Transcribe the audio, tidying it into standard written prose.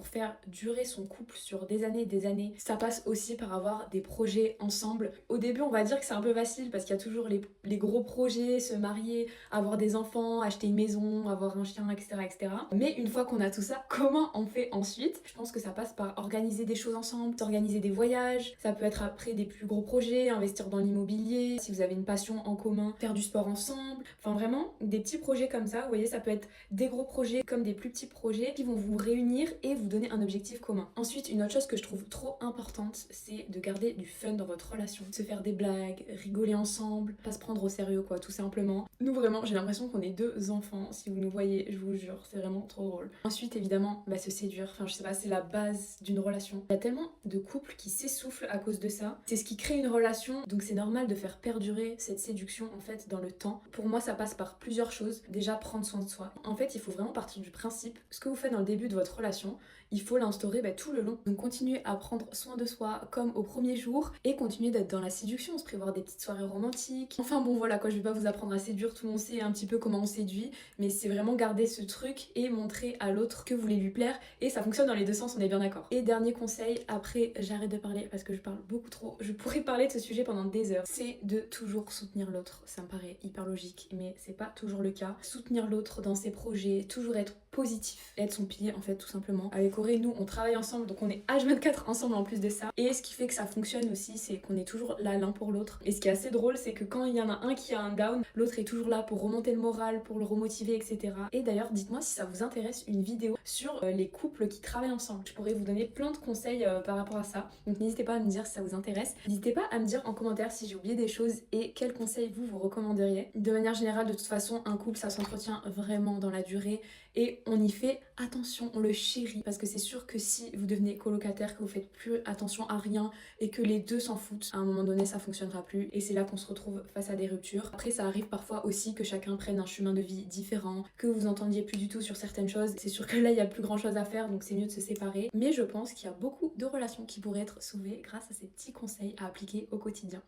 Pour faire durer son couple sur des années et des années, ça passe aussi par avoir des projets ensemble. Au début, on va dire que c'est un peu facile parce qu'il y a toujours les gros projets, se marier, avoir des enfants, acheter une maison, avoir un chien, etc., etc. Mais une fois qu'on a tout ça, comment on fait ensuite? Je pense que ça passe par organiser des choses ensemble, organiser des voyages, ça peut être après des plus gros projets, investir dans l'immobilier, si vous avez une passion en commun, faire du sport ensemble, enfin vraiment des petits projets comme ça, vous voyez, ça peut être des gros projets comme des plus petits projets qui vont vous réunir et vous donner un objectif commun. Ensuite, une autre chose que je trouve trop importante, c'est de garder du fun dans votre relation, de se faire des blagues, rigoler ensemble, pas se prendre au sérieux quoi, tout simplement. Nous vraiment, j'ai l'impression qu'on est deux enfants, si vous nous voyez, je vous jure, c'est vraiment trop drôle. Ensuite, évidemment, se séduire, enfin je sais pas, c'est la base d'une relation. Il y a tellement de couples qui s'essoufflent à cause de ça. C'est ce qui crée une relation, donc c'est normal de faire perdurer cette séduction en fait dans le temps. Pour moi, ça passe par plusieurs choses. Déjà, prendre soin de soi. En fait, il faut vraiment partir du principe, ce que vous faites dans le début de votre relation, il faut l'instaurer tout le long. Donc continuez à prendre soin de soi comme au premier jour et continuez d'être dans la séduction, se prévoir des petites soirées romantiques. Enfin bon voilà quoi, je vais pas vous apprendre à séduire, tout le monde sait un petit peu comment on séduit, mais c'est vraiment garder ce truc et montrer à l'autre que vous voulez lui plaire et ça fonctionne dans les deux sens, on est bien d'accord. Et dernier conseil, après j'arrête de parler parce que je parle beaucoup trop, je pourrais parler de ce sujet pendant des heures, c'est de toujours soutenir l'autre. Ça me paraît hyper logique mais c'est pas toujours le cas. Soutenir l'autre dans ses projets, toujours être positif, être son pilier en fait tout simplement. Avec Auré, nous on travaille ensemble donc on est H24 ensemble en plus de ça. Et ce qui fait que ça fonctionne aussi, c'est qu'on est toujours là l'un pour l'autre. Et ce qui est assez drôle, c'est que quand il y en a un qui a un down, l'autre est toujours là pour remonter le moral, pour le remotiver, etc. Et d'ailleurs, dites-moi si ça vous intéresse une vidéo sur les couples qui travaillent ensemble. Je pourrais vous donner plein de conseils par rapport à ça. Donc n'hésitez pas à me dire si ça vous intéresse. N'hésitez pas à me dire en commentaire si j'ai oublié des choses et quels conseils vous recommanderiez. De manière générale, de toute façon, un couple ça s'entretient vraiment dans la durée et on y fait attention, on le chérit parce que c'est sûr que si vous devenez colocataire, que vous faites plus attention à rien et que les deux s'en foutent, à un moment donné ça fonctionnera plus et c'est là qu'on se retrouve face à des ruptures. Après ça arrive parfois aussi que chacun prenne un chemin de vie différent, que vous entendiez plus du tout sur certaines choses. C'est sûr que là il y a plus grand chose à faire donc c'est mieux de se séparer, mais je pense qu'il y a beaucoup de relations qui pourraient être sauvées grâce à ces petits conseils à appliquer au quotidien.